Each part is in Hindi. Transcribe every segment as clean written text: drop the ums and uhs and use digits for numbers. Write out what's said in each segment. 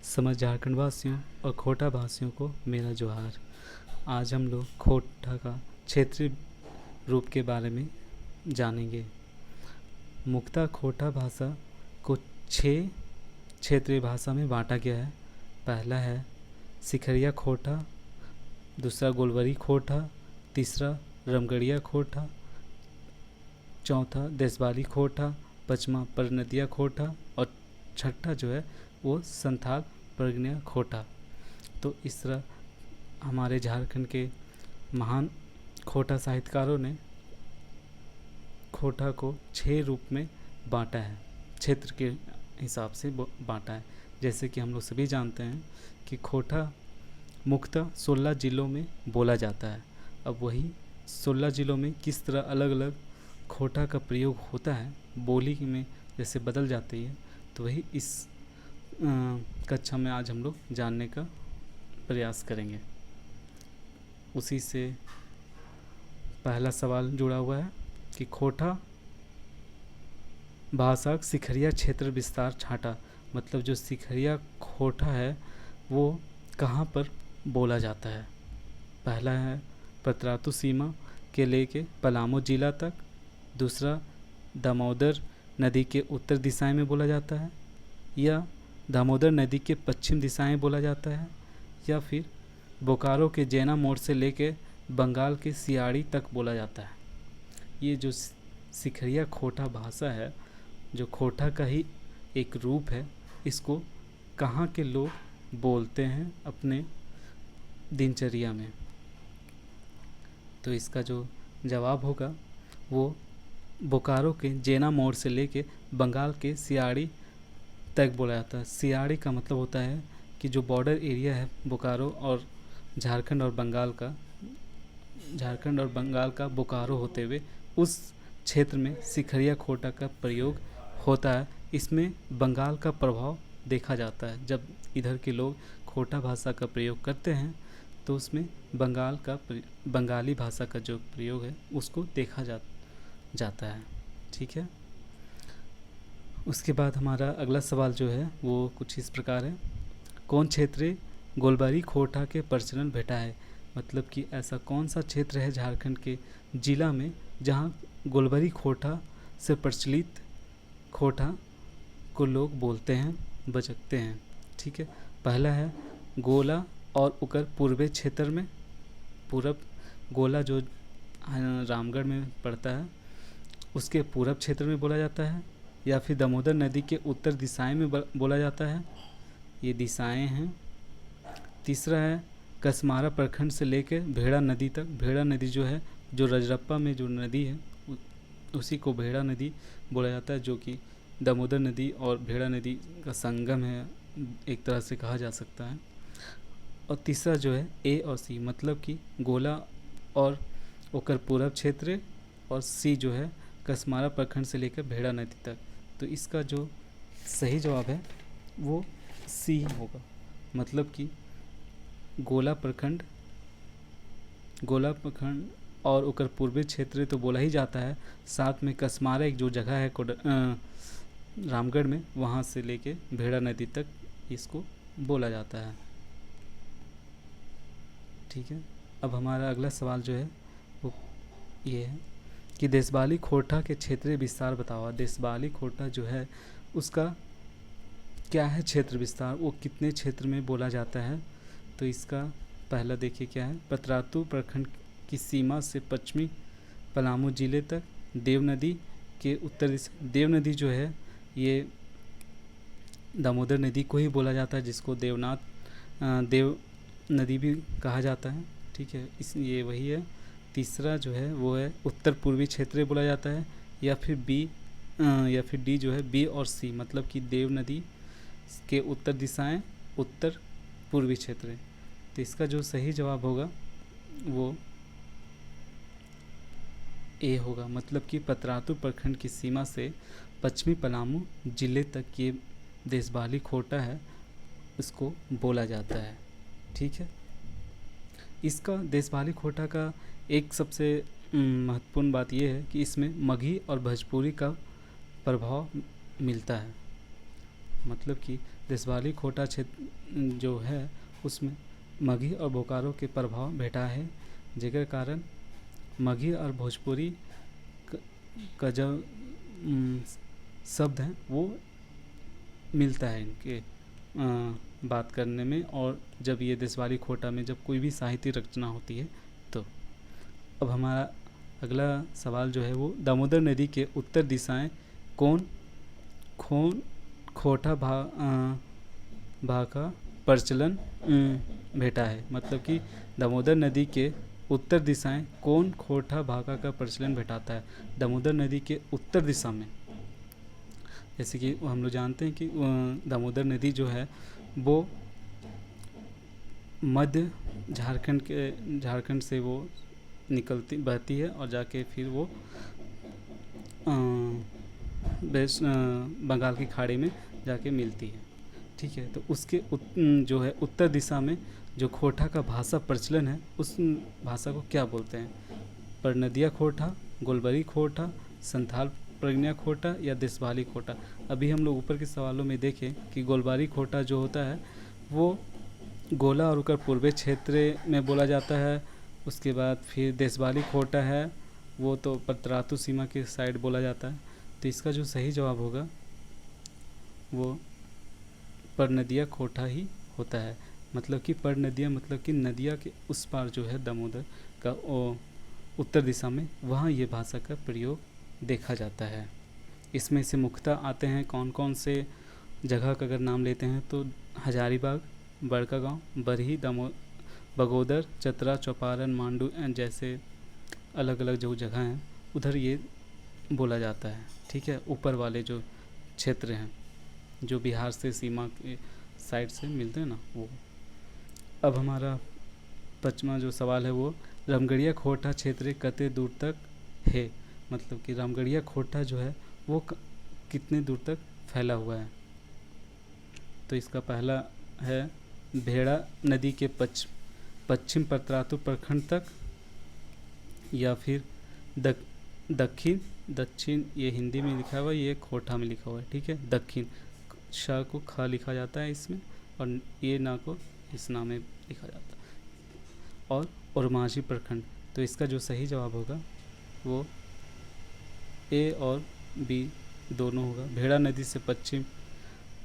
समझ झारखंड वासियों और खोटा भाषियों को मेरा जोहार। आज हम लोग खोटा का क्षेत्रीय रूप के बारे में जानेंगे। मुख्यतः खोटा भाषा को 6 क्षेत्रीय भाषा में बांटा गया है। पहला है सिखरिया खोटा, दूसरा गोलवरी खोटा, तीसरा रमगढ़िया खोटा, चौथा देशवाली खोटा, पांचवा परनदिया खोटा और छठा जो है वो संथाल प्रज्ञा खोटा। तो इस तरह हमारे झारखंड के महान खोटा साहित्यकारों ने खोटा को 6 रूप में बांटा है, क्षेत्र के हिसाब से बांटा है। जैसे कि हम लोग सभी जानते हैं कि खोटा मुख्यतः 16 जिलों में बोला जाता है। अब वही 16 जिलों में किस तरह अलग अलग खोटा का प्रयोग होता है, बोली में जैसे बदल जाती है, तो वही इस कक्षा में आज हम लोग जानने का प्रयास करेंगे। उसी से पहला सवाल जुड़ा हुआ है कि खोटा भाषा सिखरिया क्षेत्र विस्तार छाटा, मतलब जो सिखरिया खोटा है वो कहाँ पर बोला जाता है। पहला है पतरातू सीमा के लेके पलामू जिला तक, दूसरा दामोदर नदी के उत्तर दिशाएं में बोला जाता है, या दामोदर नदी के पश्चिम दिशाएं बोला जाता है, या फिर बोकारो के जैना मोड़ से लेके बंगाल के सियाड़ी तक बोला जाता है। ये जो सिखरिया खोटा भाषा है, जो खोटा का ही एक रूप है, इसको कहाँ के लोग बोलते हैं अपने दिनचर्या में। तो इसका जो जवाब होगा वो बोकारो के जैना मोड़ से लेके बंगाल के सियाड़ी तक बोला जाता है। सियाड़ी का मतलब होता है कि जो बॉर्डर एरिया है बोकारो और झारखंड और बंगाल का बोकारो होते हुए उस क्षेत्र में सिखरिया खोटा का प्रयोग होता है। इसमें बंगाल का प्रभाव देखा जाता है। जब इधर के लोग खोटा भाषा का प्रयोग करते हैं तो उसमें बंगाली भाषा का जो प्रयोग है उसको देखा जाता है। ठीक है। उसके बाद हमारा अगला सवाल जो है वो कुछ इस प्रकार है, कौन क्षेत्र गोलबारी खोटा के प्रचलन भेटा है, मतलब कि ऐसा कौन सा क्षेत्र है झारखंड के जिला में जहाँ गोलबारी खोटा से प्रचलित खोटा को लोग बोलते हैं, बजकते हैं। ठीक है। पहला है गोला और उकर पूर्वी क्षेत्र में, पूरब गोला जो रामगढ़ में पड़ता है उसके पूरब क्षेत्र में बोला जाता है, या फिर दामोदर नदी के उत्तर दिशाएं में बोला जाता है। ये दिशाएं हैं। तीसरा है कसमारा प्रखंड से लेकर भेड़ा नदी तक। भेड़ा नदी जो है, जो रजरप्पा में जो नदी है उसी को भेड़ा नदी बोला जाता है, जो कि दामोदर नदी और भेड़ा नदी का संगम है, एक तरह से कहा जा सकता है। और तीसरा जो है ए और सी, मतलब कि गोला और ओकर पूरब क्षेत्र, और सी जो है कसमारा प्रखंड से लेकर भेड़ा नदी तक। तो इसका जो सही जवाब है वो सी होगा, मतलब कि गोला प्रखंड और ओकर पूर्वी क्षेत्र तो बोला ही जाता है, साथ में कसमारा एक जो जगह है रामगढ़ में, वहाँ से लेके भेड़ा नदी तक इसको बोला जाता है। ठीक है। अब हमारा अगला सवाल जो है वो ये है कि देशवाली खोटा के क्षेत्रीय विस्तार बताओ। देशवाली खोटा जो है उसका क्या है क्षेत्र विस्तार, वो कितने क्षेत्र में बोला जाता है। तो इसका पहला देखिए क्या है, पतरातू प्रखंड की सीमा से पश्चिमी पलामू जिले तक, देव नदी के उत्तर दिशा। देव नदी जो है ये दामोदर नदी को ही बोला जाता है, जिसको देव नदी भी कहा जाता है। ठीक है। ये वही है। तीसरा जो है वो है उत्तर पूर्वी क्षेत्र बोला जाता है, या फिर डी जो है बी और सी, मतलब कि देव नदी के उत्तर दिशाएं उत्तर पूर्वी क्षेत्र। तो इसका जो सही जवाब होगा वो ए होगा, मतलब कि पतरातू प्रखंड की सीमा से पश्चिमी पलामू जिले तक ये देशवाली खोटा है, इसको बोला जाता है। ठीक है। इसका देशवाली खोटा का एक सबसे महत्वपूर्ण बात यह है कि इसमें मगही और भोजपुरी का प्रभाव मिलता है, मतलब कि देशवाली खोटा क्षेत्र जो है उसमें मगही और बोकारो के प्रभाव भेटा है, जेकर कारण मगही और भोजपुरी का जो शब्द हैं वो मिलता है इनके बात करने में। और जब ये देशवाली खोटा में जब कोई भी साहित्य रचना होती है तो। अब हमारा अगला सवाल जो है वो दामोदर नदी के उत्तर दिशाएं कौन खोटा भा का प्रचलन भेटा है। मतलब कि दामोदर नदी के उत्तर दिशाएं कौन खोटा भाका का प्रचलन भेटाता है। दामोदर नदी के उत्तर दिशा में, जैसे कि हम लोग जानते हैं कि दामोदर नदी जो है वो मध्य झारखंड से वो बहती है और जाके फिर वो बंगाल की खाड़ी में जाके मिलती है। ठीक है, तो उसके जो है उत्तर दिशा में जो खोटा का भाषा प्रचलन है उस भाषा को क्या बोलते हैं। परनदिया खोटा, गोलबरी खोटा, संथाल प्रज्ञा खोटा या देशवाली खोटा। अभी हम लोग ऊपर के सवालों में देखें कि गोलबारी खोटा जो होता है वो गोला और उकर पूर्वी क्षेत्र में बोला जाता है। उसके बाद फिर देशवाली खोटा है वो तो पतरातू सीमा के साइड बोला जाता है। तो इसका जो सही जवाब होगा वो परनदिया खोटा ही होता है। मतलब कि परनदिया मतलब कि नदिया के उस पार जो है दामोदर का उत्तर दिशा में, वहाँ ये भाषा का प्रयोग देखा जाता है। इसमें से मुख्यतः आते हैं कौन कौन से जगह का अगर नाम लेते हैं तो हजारीबाग, बड़कागांव, बरही, बगोदर, चतरा, चौपारण, मांडू जैसे अलग अलग जो जगह हैं उधर ये बोला जाता है। ठीक है, ऊपर वाले जो क्षेत्र हैं जो बिहार से सीमा के साइड से मिलते हैं ना वो। अब हमारा 5वां जो सवाल है वो रामगढ़िया खोटा क्षेत्र कते दूर तक है। मतलब कि रामगढ़िया खोटा जो है वो कितने दूर तक फैला हुआ है। तो इसका पहला है भेड़ा नदी के पश्चिम पतरातू प्रखंड तक, या फिर दक्षिण ये हिंदी में लिखा हुआ है, ये खोटा में लिखा हुआ है। ठीक है, दक्षिण श को ख लिखा जाता है इसमें और ये ना को इस नाम में लिखा जाता है। और माझी प्रखंड। तो इसका जो सही जवाब होगा वो ए और बी दोनों होगा। भेड़ा नदी से पश्चिम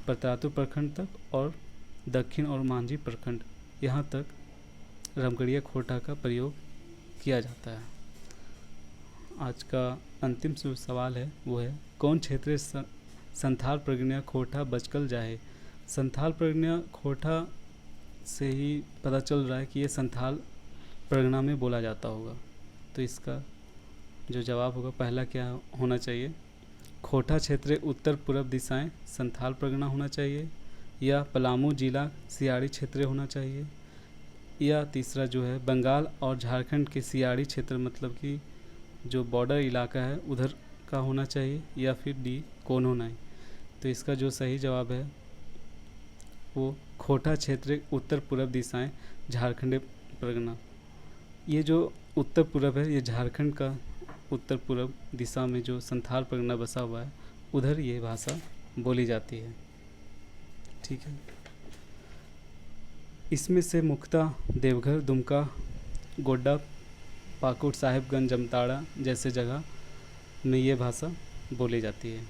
पतरातू प्रखंड तक और दक्षिण और मांझी प्रखंड यहाँ तक रामगढ़िया खोटा का प्रयोग किया जाता है। आज का अंतिम जो सवाल है वो है कौन क्षेत्र संथाल प्रज्ञा खोटा बचकल जाए। संथाल प्रज्ञा खोटा से ही पता चल रहा है कि ये संथाल प्रगना में बोला जाता होगा। तो इसका जो जवाब होगा पहला क्या होना चाहिए, खोटा क्षेत्र उत्तर पूर्व दिशाएं संथाल प्रगना होना चाहिए, या पलामू जिला सियाड़ी क्षेत्र होना चाहिए, या तीसरा जो है बंगाल और झारखंड के सियाड़ी क्षेत्र मतलब कि जो बॉर्डर इलाका है उधर का होना चाहिए, या फिर डी कोनो नहीं। तो इसका जो सही जवाब है वो खोटा क्षेत्र उत्तर पूर्व दिशाएं झारखंड प्रगना। ये जो उत्तर पूर्व है ये झारखंड का उत्तर पूर्व दिशा में जो संथाल प्रगना बसा हुआ है उधर ये भाषा बोली जाती है। ठीक है, इसमें से मुख्यतः देवघर, दुमका, गोड्डा, पाकुड़, साहिबगंज, जमताड़ा जैसे जगह में ये भाषा बोली जाती है।